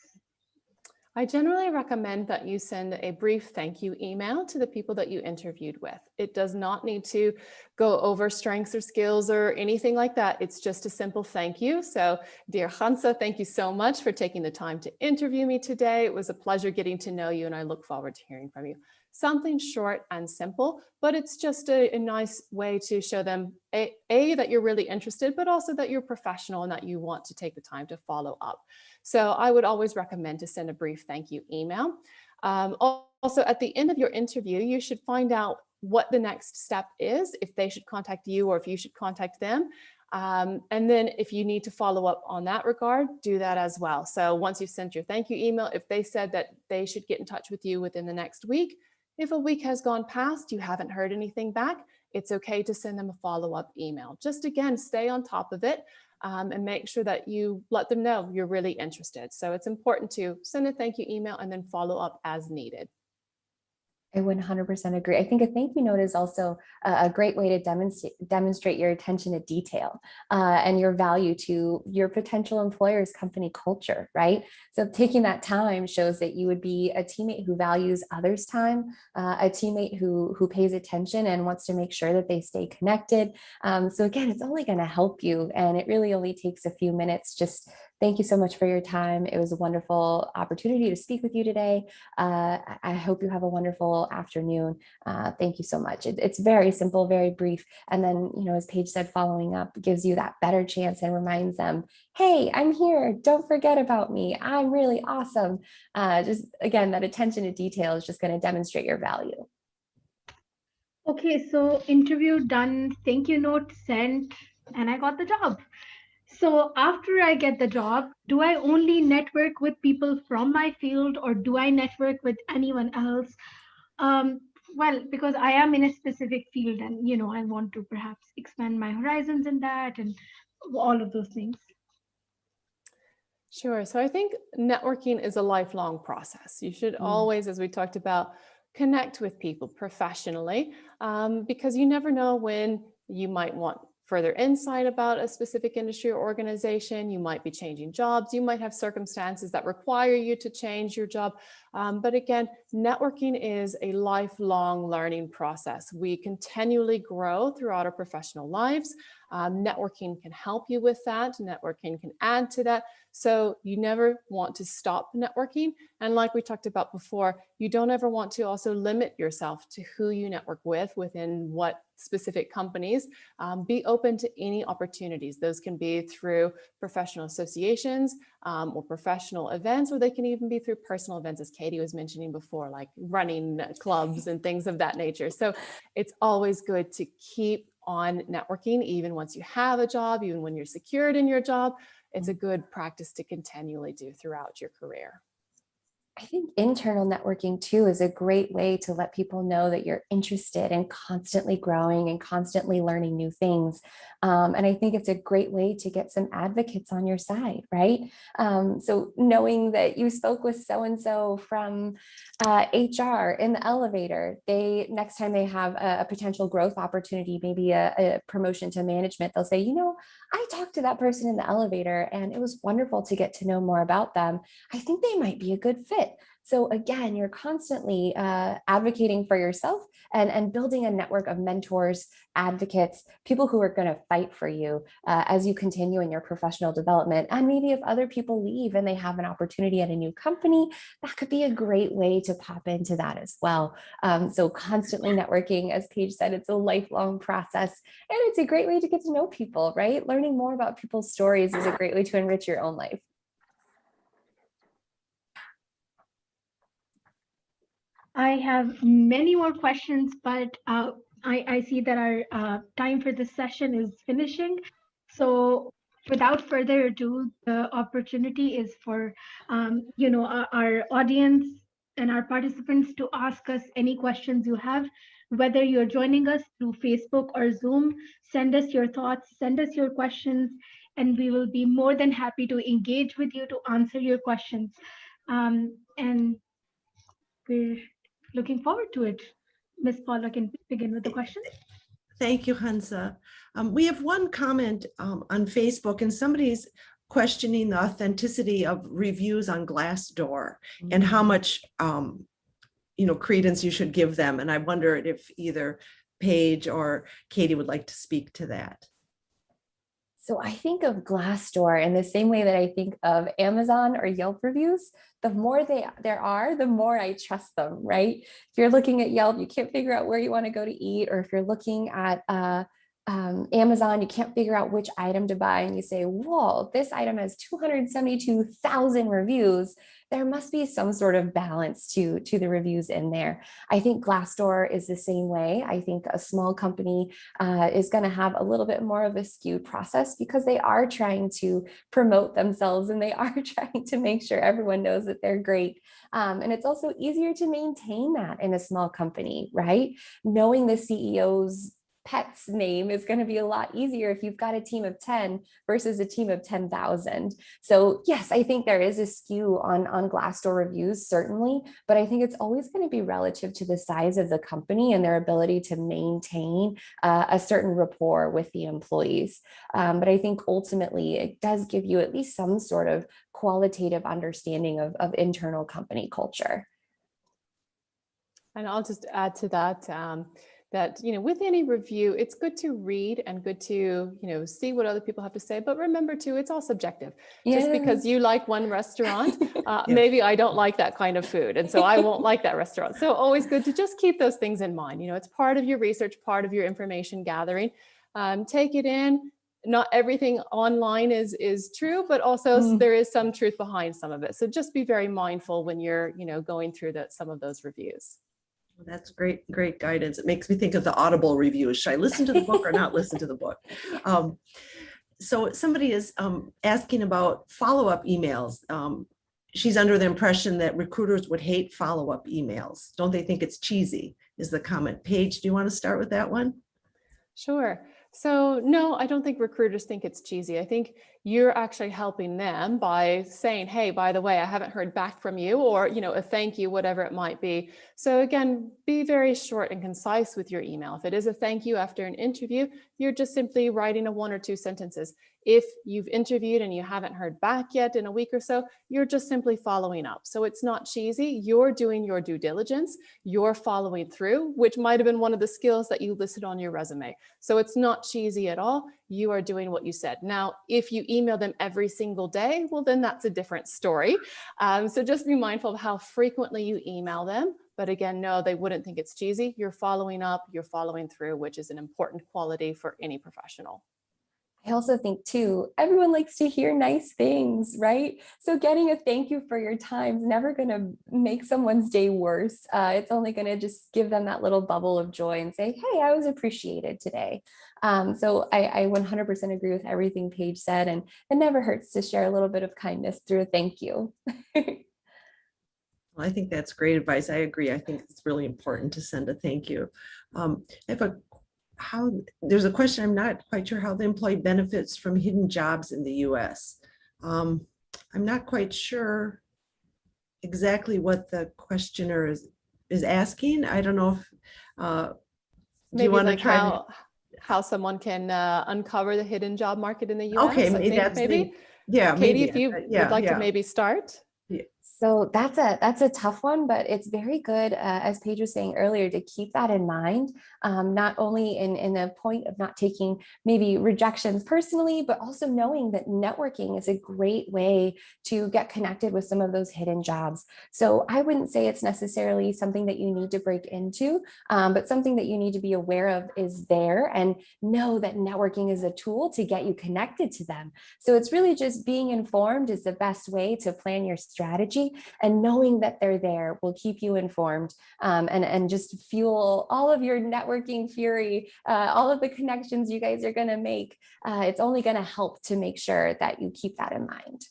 I generally recommend that you send a brief thank you email to the people that you interviewed with. It does not need to go over strengths or skills or anything like that. It's just a simple thank you. So, dear Khamsa, thank you so much for taking the time to interview me today. It was a pleasure getting to know you, and I look forward to hearing from you. Something short and simple, but it's just a nice way to show them A, that you're really interested, but also that you're professional and that you want to take the time to follow up. So I would always recommend to send a brief thank you email. Also, at the end of your interview, you should find out what the next step is, if they should contact you or if you should contact them. And then if you need to follow up on that regard, do that as well. So once you've sent your thank you email, if they said that they should get in touch with you within the next week, if a week has gone past, you haven't heard anything back, it's okay to send them a follow-up email. Just again, stay on top of it and make sure that you let them know you're really interested. So it's important to send a thank you email and then follow up as needed. I 100% agree. I think a thank you note is also a great way to demonstrate your attention to detail and your value to your potential employer's company culture, right? So taking that time shows that you would be a teammate who values others' time, a teammate who pays attention and wants to make sure that they stay connected. So again, it's only going to help you, and it really only takes a few minutes. Just thank you so much for your time. It was a wonderful opportunity to speak with you today. I hope you have a wonderful afternoon. Thank you so much. It's very simple, very brief. And then, as Paige said, following up gives you that better chance and reminds them, hey, I'm here. Don't forget about me. I'm really awesome. Just again, that attention to detail is just going to demonstrate your value. Okay, so interview done, thank you note sent, and I got the job. So after I get the job, do I only network with people from my field, or do I network with anyone else? Well, because I am in a specific field and, I want to perhaps expand my horizons in that and all of those things. Sure. So I think networking is a lifelong process. You should always, as we talked about, connect with people professionally, because you never know when you might want further insight about a specific industry or organization. You might be changing jobs. You might have circumstances that require you to change your job. But again, networking is a lifelong learning process. We continually grow throughout our professional lives. Networking can help you with that. Networking can add to that. So you never want to stop networking. And like we talked about before, you don't ever want to also limit yourself to who you network with within what specific companies. Be open to any opportunities. Those can be through professional associations or professional events, or they can even be through personal events, as Katie was mentioning before, like running clubs and things of that nature. So it's always good to keep on networking, even once you have a job, even when you're secured in your job. It's a good practice to continually do throughout your career. I think internal networking too is a great way to let people know that you're interested in constantly growing and constantly learning new things. And I think it's a great way to get some advocates on your side, right? So knowing that you spoke with so-and-so from HR in the elevator, next time they have a potential growth opportunity, maybe a promotion to management, they'll say, I talked to that person in the elevator and it was wonderful to get to know more about them. I think they might be a good fit. So again, you're constantly advocating for yourself and building a network of mentors, advocates, people who are going to fight for you as you continue in your professional development. And maybe if other people leave and they have an opportunity at a new company, that could be a great way to pop into that as well. So constantly networking, as Paige said, it's a lifelong process, and it's a great way to get to know people, right? Learning more about people's stories is a great way to enrich your own life. I have many more questions, but I see that our time for this session is finishing. So without further ado, the opportunity is for our audience and our participants to ask us any questions you have. Whether you're joining us through Facebook or Zoom, send us your thoughts, send us your questions, and we will be more than happy to engage with you to answer your questions. And we're looking forward to it. Ms. Paula can begin with the question. Thank you, Hansa. We have one comment on Facebook, and somebody's questioning the authenticity of reviews on Glassdoor and how much credence you should give them. And I wonder if either Paige or Katie would like to speak to that. So I think of Glassdoor in the same way that I think of Amazon or Yelp reviews. The more there are, the more I trust them, right? If you're looking at Yelp, you can't figure out where you want to go to eat, or if you're looking at Amazon, you can't figure out which item to buy, and you say, whoa, this item has 272,000 reviews. There must be some sort of balance to the reviews in there. I think Glassdoor is the same way. I think a small company is going to have a little bit more of a skewed process because they are trying to promote themselves and they are trying to make sure everyone knows that they're great. And it's also easier to maintain that in a small company, right? Knowing the CEO's pet's name is going to be a lot easier if you've got a team of 10 versus a team of 10,000. So yes, I think there is a skew on Glassdoor reviews, certainly, but I think it's always going to be relative to the size of the company and their ability to maintain a certain rapport with the employees. But I think ultimately it does give you at least some sort of qualitative understanding of internal company culture. And I'll just add to that, that, with any review, it's good to read and good to, see what other people have to say. But remember too, it's all subjective. Just because you like one restaurant, maybe I don't like that kind of food. And so I won't like that restaurant. So always good to just keep those things in mind. It's part of your research, part of your information gathering. Take it in. Not everything online is true, but also there is some truth behind some of it. So just be very mindful when you're, going through some of those reviews. That's great guidance. It makes me think of the Audible reviews. Should I listen to the book or not listen to the book? So somebody is asking about follow-up emails. She's under the impression that recruiters would hate follow-up emails. Don't they think it's cheesy, is the comment. Paige, do you want to start with that one? Sure. So no, I don't think recruiters think it's cheesy. I think you're actually helping them by saying, hey, by the way, I haven't heard back from you, or, a thank you, whatever it might be. So again, be very short and concise with your email. If it is a thank you after an interview, you're just simply writing a 1 or 2 sentences. If you've interviewed and you haven't heard back yet in a week or so, you're just simply following up. So it's not cheesy. You're doing your due diligence. You're following through, which might have been one of the skills that you listed on your resume. So it's not cheesy at all. You are doing what you said. Now, if you email them every single day, well, then that's a different story. So just be mindful of how frequently you email them. But again, no, they wouldn't think it's cheesy. You're following up, you're following through, which is an important quality for any professional. I also think too, everyone likes to hear nice things, right? So getting a thank you for your time is never going to make someone's day worse. It's only going to just give them that little bubble of joy and say, hey, I was appreciated today. So I 100% agree with everything Paige said, and it never hurts to share a little bit of kindness through a thank you. Well, I think that's great advice. I agree. I think it's really important to send a thank you. There's a question, I'm not quite sure how the employee benefits from hidden jobs in the US. I'm not quite sure exactly what the questioner is asking. I don't know if, do you want to try how someone can uncover the hidden job market in the US? Okay, maybe. Yeah, Katie, maybe. if you would like to maybe start. So that's a tough one, but it's very good, as Paige was saying earlier, to keep that in mind, not only in the point of not taking maybe rejections personally, but also knowing that networking is a great way to get connected with some of those hidden jobs. So I wouldn't say it's necessarily something that you need to break into, but something that you need to be aware of is there, and know that networking is a tool to get you connected to them. So it's really just being informed is the best way to plan your strategy. And knowing that they're there will keep you informed, and just fuel all of your networking fury, all of the connections you guys are going to make. It's only going to help to make sure that you keep that in mind.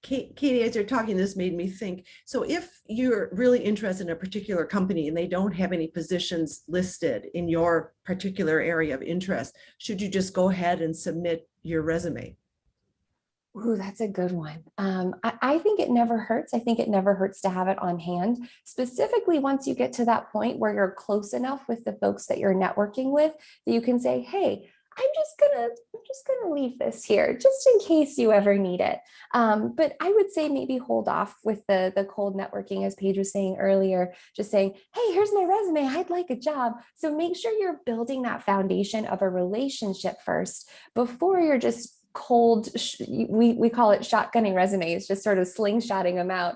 Katie, as you're talking, this made me think. So if you're really interested in a particular company and they don't have any positions listed in your particular area of interest, should you just go ahead and submit your resume? Ooh, that's a good one. I think it never hurts. I think it never hurts to have it on hand, specifically once you get to that point where you're close enough with the folks that you're networking with that you can say, hey, I'm just gonna leave this here just in case you ever need it. But I would say maybe hold off with the cold networking, as Paige was saying earlier, just saying, hey, here's my resume, I'd like a job. So make sure you're building that foundation of a relationship first before you're just cold, we call it shotgunning resumes, just sort of slingshotting them out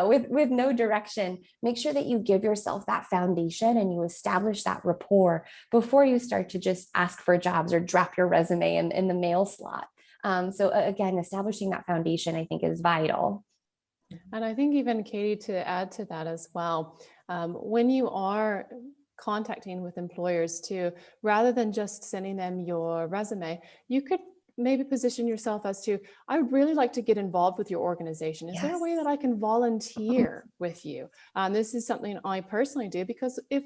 with no direction. Make sure that you give yourself that foundation and you establish that rapport before you start to just ask for jobs or drop your resume in the mail slot. So again, establishing that foundation, I think, is vital. And I think even Katie, to add to that as well, when you are contacting with employers too, rather than just sending them your resume, you could maybe position yourself as to, I would really like to get involved with your organization. Is there a way that I can volunteer with you? This is something I personally do, because if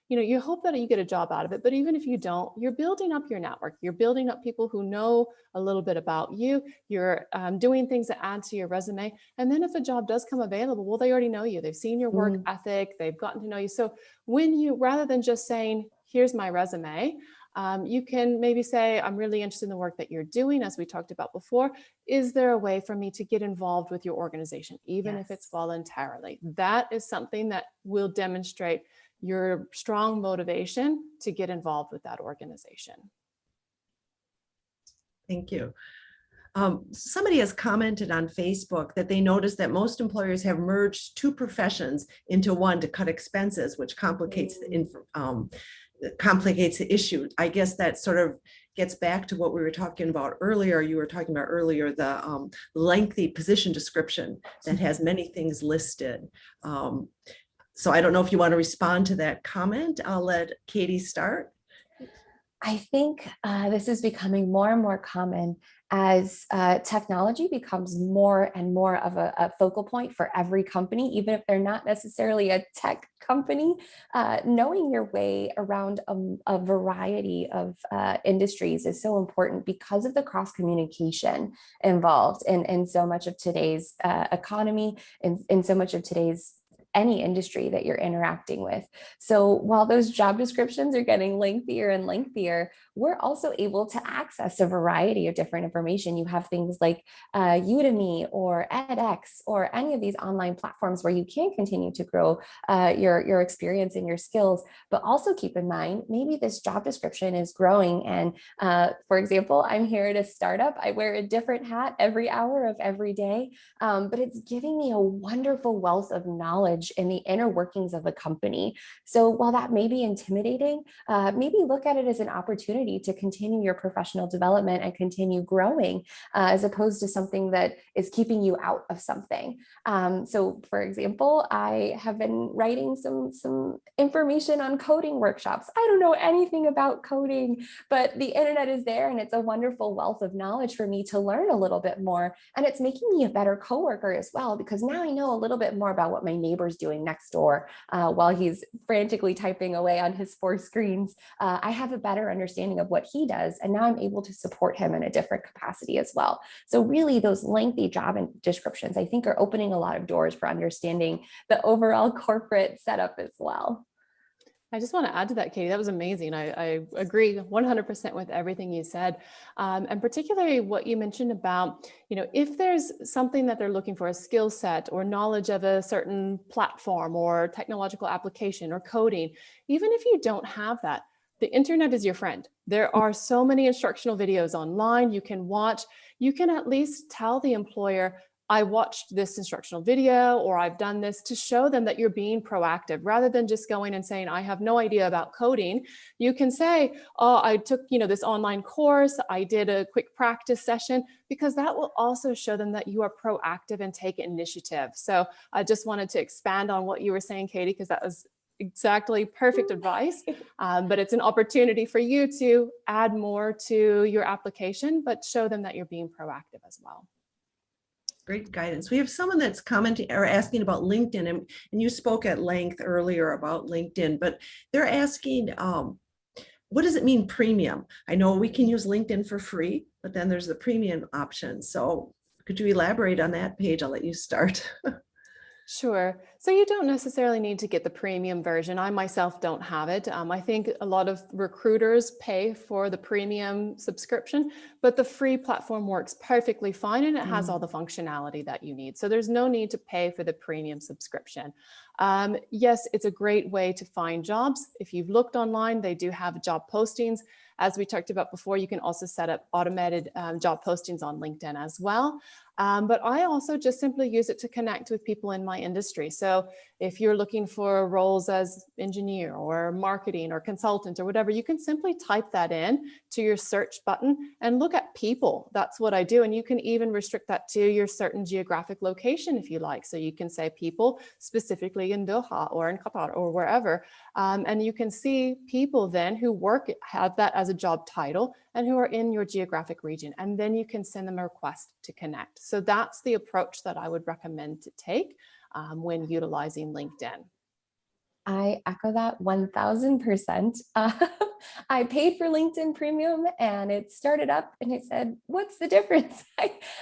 you hope that you get a job out of it. But even if you don't, you're building up your network. You're building up people who know a little bit about you. You're doing things that add to your resume. And then if a job does come available, well, they already know you. They've seen your work ethic. They've gotten to know you. So when you, rather than just saying, here's my resume, you can maybe say, I'm really interested in the work that you're doing, as we talked about before. Is there a way for me to get involved with your organization, even if it's voluntarily? That is something that will demonstrate your strong motivation to get involved with that organization. Thank you. Somebody has commented on Facebook that they noticed that most employers have merged two professions into one to cut expenses, which complicates the issue. I guess that sort of gets back to what we were talking about earlier. You were talking about earlier the lengthy position description that has many things listed. So I don't know if you want to respond to that comment. I'll let Katie start. I think this is becoming more and more common as technology becomes more and more of a focal point for every company, even if they're not necessarily a tech company. Knowing your way around a variety of industries is so important because of the cross communication involved in so much of today's economy, in so much of today's any industry that you're interacting with. So while those job descriptions are getting lengthier and lengthier, we're also able to access a variety of different information. You have things like Udemy or edX or any of these online platforms where you can continue to grow your experience and your skills, but also keep in mind, maybe this job description is growing. And for example, I'm here at a startup. I wear a different hat every hour of every day, but it's giving me a wonderful wealth of knowledge in the inner workings of a company. So while that may be intimidating, maybe look at it as an opportunity to continue your professional development and continue growing, as opposed to something that is keeping you out of something. So for example, I have been writing some information on coding workshops. I don't know anything about coding, but the internet is there and it's a wonderful wealth of knowledge for me to learn a little bit more. And it's making me a better coworker as well, because now I know a little bit more about what my neighbor's doing next door while he's frantically typing away on his 4 screens. I have a better understanding of what he does, and now I'm able to support him in a different capacity as well. So really those lengthy job descriptions, I think, are opening a lot of doors for understanding the overall corporate setup as well. I just want to add to that, Katie. That was amazing. I agree 100% with everything you said. And particularly what you mentioned about, if there's something that they're looking for, a skill set or knowledge of a certain platform or technological application or coding, even if you don't have that, the internet is your friend. There are so many instructional videos online you can watch. You can at least tell the employer, I watched this instructional video, or I've done this, to show them that you're being proactive rather than just going and saying, I have no idea about coding. You can say, oh, I took, this online course, I did a quick practice session, because that will also show them that you are proactive and take initiative. So I just wanted to expand on what you were saying, Katie, because that was exactly perfect advice. But it's an opportunity for you to add more to your application, but show them that you're being proactive as well. Great guidance. We have someone that's commenting or asking about LinkedIn, and you spoke at length earlier about LinkedIn, but they're asking, what does it mean premium? I know we can use LinkedIn for free, but then there's the premium option. So could you elaborate on that, Paige? I'll let you start. Sure. So you don't necessarily need to get the premium version. I myself don't have it. I think a lot of recruiters pay for the premium subscription, but the free platform works perfectly fine and it has all the functionality that you need. So there's no need to pay for the premium subscription. Yes, it's a great way to find jobs. If you've looked online, they do have job postings. As we talked about before, you can also set up automated job postings on LinkedIn as well. But I also just simply use it to connect with people in my industry. So if you're looking for roles as engineer or marketing or consultant or whatever, you can simply type that in to your search button and look at people. That's what I do. And you can even restrict that to your certain geographic location if you like. So you can say people specifically in Doha or in Qatar or wherever. And you can see people then who have that as a job title and who are in your geographic region. And then you can send them a request to connect. So that's the approach that I would recommend to take when utilizing LinkedIn. I echo that 1000%. I paid for LinkedIn Premium and it started up and it said, what's the difference?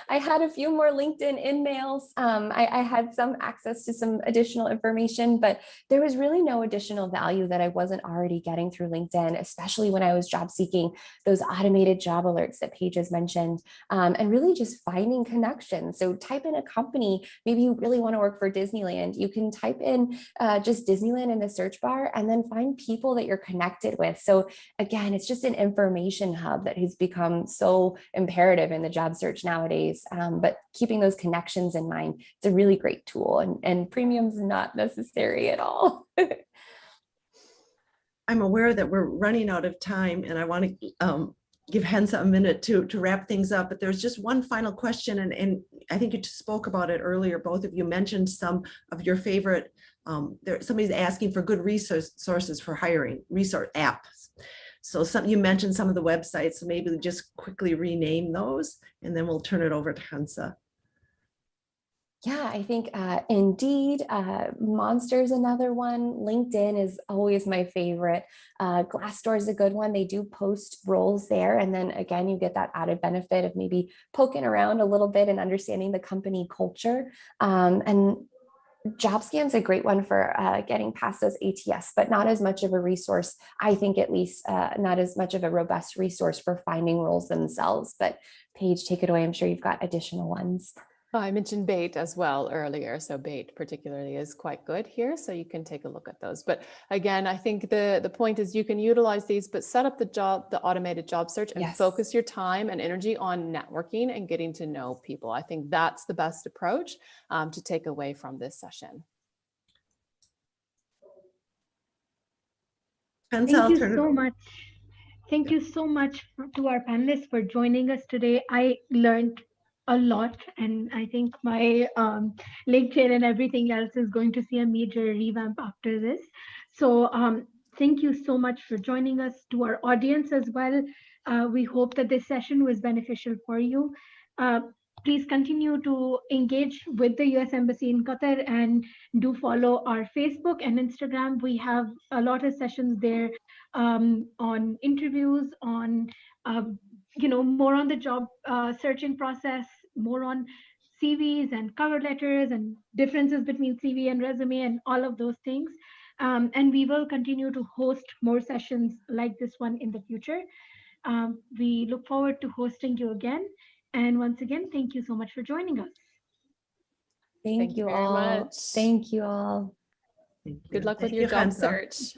I had a few more LinkedIn in-mails. I had some access to some additional information, but there was really no additional value that I wasn't already getting through LinkedIn, especially when I was job seeking, those automated job alerts that Paige has mentioned, and really just finding connections. So type in a company, maybe you really want to work for Disneyland, you can type in just Disneyland in the search bar and then find people that you're connected with. So again, it's just an information hub that has become so imperative in the job search nowadays. But keeping those connections in mind, it's a really great tool, and premium's not necessary at all. I'm aware that we're running out of time and I want to give Hensa a minute to wrap things up, but there's just one final question. And I think you spoke about it earlier. Both of you mentioned some of your favorite, somebody's asking for good resources for hiring, resource apps. So you mentioned some of the websites, so maybe just quickly rename those and then we'll turn it over to Hensa. Yeah, I think Indeed, Monster is another one. LinkedIn is always my favorite. Glassdoor is a good one. They do post roles there. And then again, you get that added benefit of maybe poking around a little bit and understanding the company culture. And JobScan's a great one for getting past those ATS, but not as much of a resource. I think at least not as much of a robust resource for finding roles themselves. But Paige, take it away. I'm sure you've got additional ones. I mentioned Bait as well earlier. So Bait particularly is quite good here. So you can take a look at those. But again, I think the point is you can utilize these, but set up the automated job search and focus your time and energy on networking and getting to know people. I think that's the best approach to take away from this session. Thank you so much. Thank you so much to our panelists for joining us today. I learned a lot, and I think my LinkedIn and everything else is going to see a major revamp after this. So thank you so much for joining us. To our audience as well, we hope that this session was beneficial for you. Please continue to engage with the US Embassy in Qatar and do follow our Facebook and Instagram. We have a lot of sessions there on interviews, on more on the job searching process, more on CVs and cover letters and differences between CV and resume and all of those things. And we will continue to host more sessions like this one in the future. We look forward to hosting you again. And once again, thank you so much for joining us. Thank you all. Very much. Thank you all. Good luck with your job search.